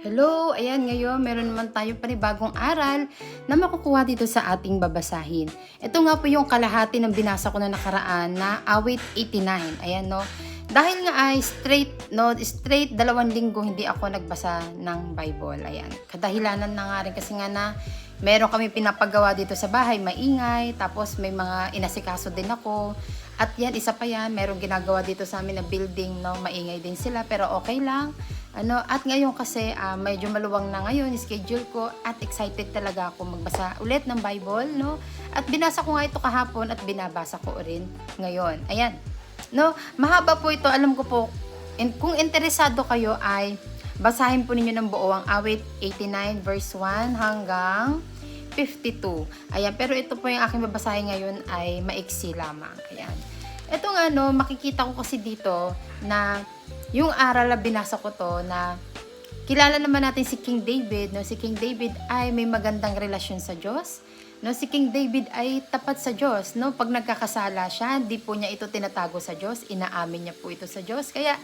Hello! Ayan, ngayon meron naman tayong panibagong aral na makukuha dito sa ating babasahin. Ito nga po yung kalahati ng binasa ko na nakaraan na awit 89. Ayan, no? Dahil nga ay straight 2 linggo hindi ako nagbasa ng Bible. Ayan. Kadahilanan na nga rin kasi nga na meron kami pinapagawa dito sa bahay, maingay, tapos may mga inasikaso din ako. At yan, isa pa yan, merong ginagawa dito sa amin na building, no? Maingay din sila, pero okay lang. At ngayon kasi medyo maluwang na ngayon schedule ko at excited talaga ako magbasa ulit ng Bible, no? At binasa ko nga ito kahapon at binabasa ko rin ngayon. Ayan. No, mahaba po ito. Alam ko po, kung interesado kayo ay basahin po ninyo ng buo ang awit 89 verse 1 hanggang 52. Ayan, pero ito po yung aking babasahin ngayon ay maiksi lamang. Ayan. Ito nga, no, makikita ko kasi dito na yung aral na binasa ko to na kilala naman natin si King David, no? Si King David ay may magandang relasyon sa Diyos. No, si King David ay tapat sa Diyos, no? Pag nagkakasala siya, hindi po niya ito tinatago sa Diyos, inaamin niya po ito sa Diyos. Kaya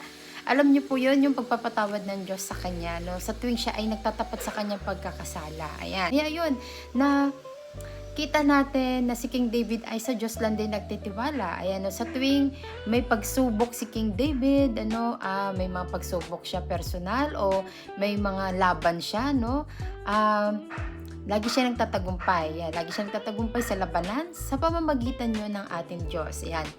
alam niyo po 'yun, yung pagpapatawad ng Diyos sa kanya, no? Sa tuwing siya ay nagtatapat sa kanyang pagkakasala. Ayan. Kaya 'yun na kita natin na si King David ay sa Diyos lang din nagtitiwala. Ayan, no, sa tuwing may pagsubok si King David, may mga pagsubok siya personal o may mga laban siya, no? Lagi siya nagtatagumpay. Ayan, lagi siya nagtatagumpay sa labanan sa pamamagitan yun ng ating Diyos. Ayan,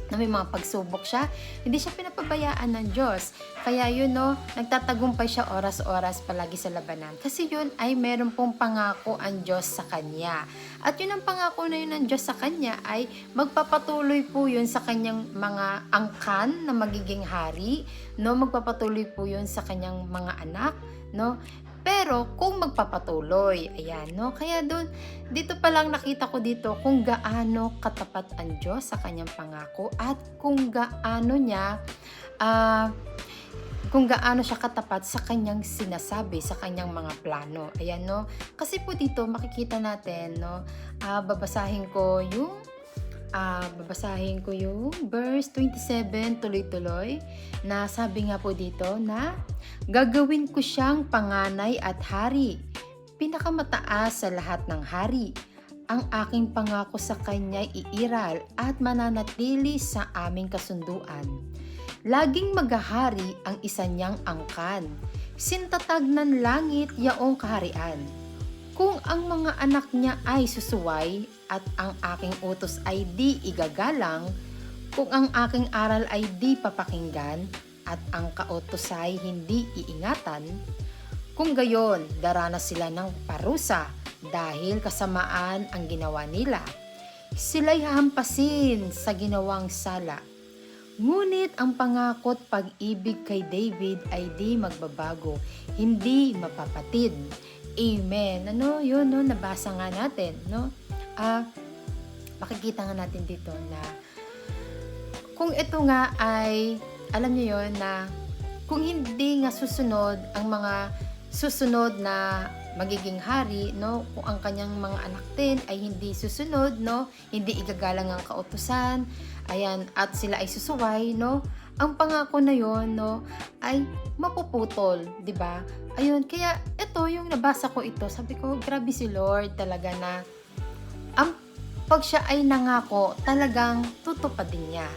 na may mga pagsubok siya, hindi siya pinapabayaan ng Diyos. Kaya yun, no, nagtatagumpay siya oras-oras palagi sa labanan. Kasi yun ay meron pong pangako ang Diyos sa kanya. At yun ang pangako na yun ng Diyos sa kanya ay magpapatuloy po yun sa kanyang mga angkan na magiging hari, no? Magpapatuloy po yun sa kanyang mga anak, no? Pero kung magpapatuloy, ayan, no? Kaya doon, dito pa lang nakita ko dito kung gaano katapat ang Diyos sa kanyang pangako at kung gaano siya katapat sa kanyang sinasabi, sa kanyang mga plano. Ayan, no? Kasi po dito makikita natin, no? Babasahin ko yung verse 27 tuloy-tuloy na sabi nga po dito na gagawin ko siyang panganay at hari, pinakamataas sa lahat ng hari. Ang aking pangako sa kanya iiral at mananatili sa aming kasunduan. Laging maghahari ang isa niyang angkan. Sintatag ng langit yaong kaharian. Kung ang mga anak niya ay susuway at ang aking utos ay di igagalang, kung ang aking aral ay di papakinggan at ang kautos ay hindi iingatan, kung gayon daranas sila ng parusa dahil kasamaan ang ginawa nila. Sila'y hahampasin sa ginawang sala. Ngunit ang pangako't pag-ibig kay David ay di magbabago, hindi mapapatid. Amen. Yun, no, nabasa nga natin, no? Makikita nga natin dito na kung ito nga ay, alam niyo yun, na kung hindi nga susunod ang mga susunod na magiging hari, no, kung ang kanyang mga anak din ay hindi susunod, no, hindi igagalang ang kautusan, ayan, at sila ay susuway, no, ang pangako na yon, no, ay mapuputol, 'di ba? Ayun, kaya ito yung nabasa ko ito, sabi ko, grabe si Lord talaga na ang pag siya ay nangako, talagang tutupadin niya.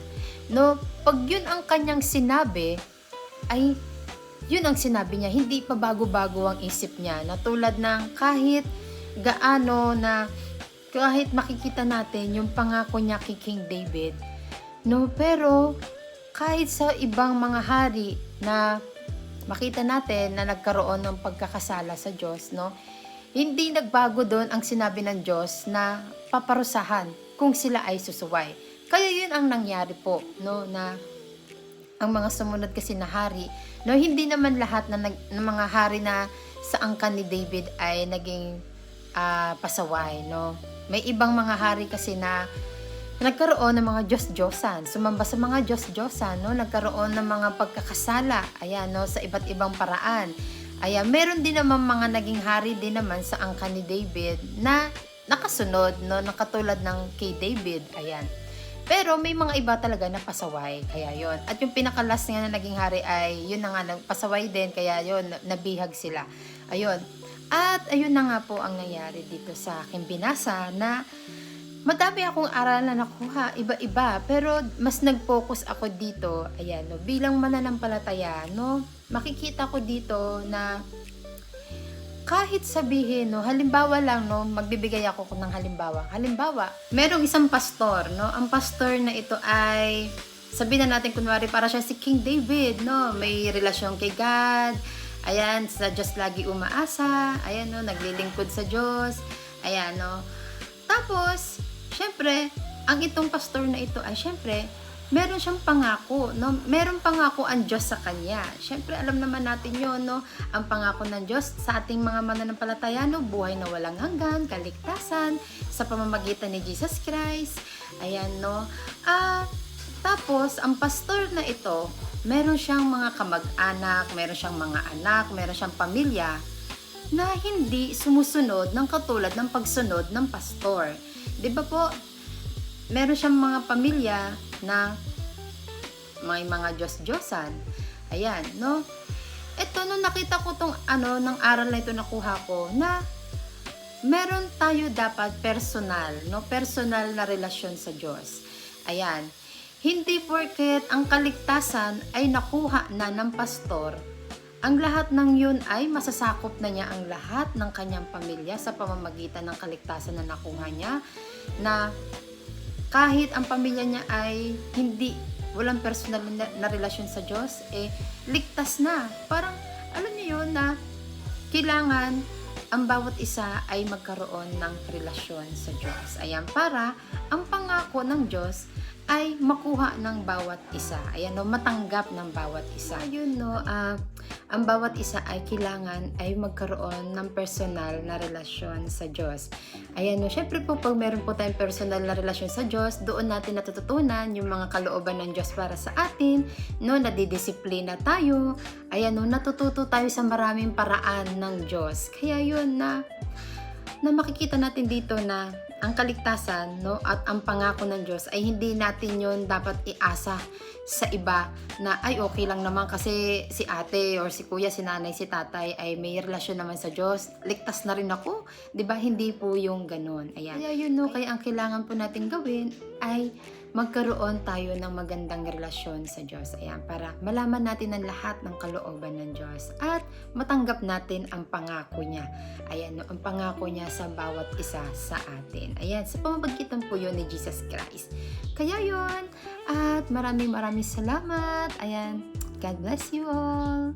No, pag yun ang kanyang sinabi, ay yun ang sinabi niya, hindi pa bago-bago ang isip niya. Na tulad ng kahit gaano na, kahit makikita natin yung pangako niya kay King David, no, pero kahit sa ibang mga hari na makita natin na nagkaroon ng pagkakasala sa Diyos, no, hindi nagbago doon ang sinabi ng Diyos na paparusahan kung sila ay susuway. Kaya yun ang nangyari po, no, na ang mga sumunod kasi na hari, no, hindi naman lahat ng mga hari na sa angkan ni David ay naging pasaway, no. May ibang mga hari kasi na nagkaroon ng mga Diyos-Diyosan, sumamba sa mga Diyos-Diyosan, no, nagkaroon ng mga pagkakasala, ayan, no, sa iba't ibang paraan. Ayan, meron din naman mga naging hari din naman sa angkan ni David na nakasunod, no, nakatulad ng kay David, ayan. Pero may mga iba talaga na pasaway, kaya yon. At yung pinakalas nga na naging hari ay yun na nga, nagpasaway din, kaya yon, nabihag sila. Ayun. At ayun na nga po ang nangyari dito sa aking binasa na madami akong aral na nakuha, iba-iba, pero mas nag-focus ako dito, ayan, no, bilang mananampalataya, no, makikita ko dito na kahit sabihin, no, halimbawa lang, no, magbibigay ako ng halimbawa. Halimbawa, merong isang pastor, no, ang pastor na ito ay, sabihin na natin kunwari, para siya si King David, no, may relasyon kay God, ayan, sa Diyos lagi umaasa, ayan, no, naglilingkod sa Diyos, ayan, no. Tapos, syempre, ang itong pastor na ito ay, syempre, meron siyang pangako, no? Meron pangako ang Diyos sa kanya. Syempre, alam naman natin yon, no? Ang pangako ng Diyos sa ating mga mananampalataya, no? Buhay na walang hanggan, kaligtasan, sa pamamagitan ni Jesus Christ. Ayan, no? Tapos, ang pastor na ito, meron siyang mga kamag-anak, meron siyang mga anak, meron siyang pamilya, na hindi sumusunod ng katulad ng pagsunod ng pastor. 'Di ba po? Meron siyang mga pamilya na may mga Diyos-Diyosan. Ayan, no? Ito, nung nakita ko tong ng aral na ito nakuha ko, na meron tayo dapat personal, no? Personal na relasyon sa Diyos. Ayan. Hindi porket ang kaligtasan ay nakuha na ng pastor, ang lahat ng yun ay masasakop na niya ang lahat ng kanyang pamilya sa pamamagitan ng kaligtasan na nakuha niya, na kahit ang pamilya niya ay walang personal na relasyon sa Diyos, ligtas na. Parang, alam niyo yun, na kailangan ang bawat isa ay magkaroon ng relasyon sa Diyos. Ayan, para ang pangako ng Diyos ay makuha ng bawat isa. Ayan, no, matanggap ng bawat isa. Ayun, no, ang bawat isa ay kailangan ay magkaroon ng personal na relasyon sa Diyos. Ayan, no, syempre po, pag meron po tayong personal na relasyon sa Diyos, doon natin natututunan yung mga kalooban ng Diyos para sa atin, no, nadidisiplina tayo. Ayan, no, natututo tayo sa maraming paraan ng Diyos. Kaya yun, na makikita natin dito na ang kaligtasan, no, at ang pangako ng Diyos ay hindi natin yon dapat iasa sa iba na ay okay lang naman kasi si ate or si kuya, si nanay, si tatay ay may relasyon naman sa Diyos, ligtas na rin ako, 'di ba? Hindi po yung ganun. Ayan. Kaya yun, no, kaya ang kailangan po natin gawin ay magkaroon tayo ng magandang relasyon sa Diyos. Ayan, para malaman natin ang lahat ng kalooban ng Diyos at matanggap natin ang pangako niya. Ayan, no, ang pangako niya sa bawat isa sa atin. Ayan, sa pamamagitan po yun ni Jesus Christ. Kaya yun, at maraming salamat. Ayan, God bless you all.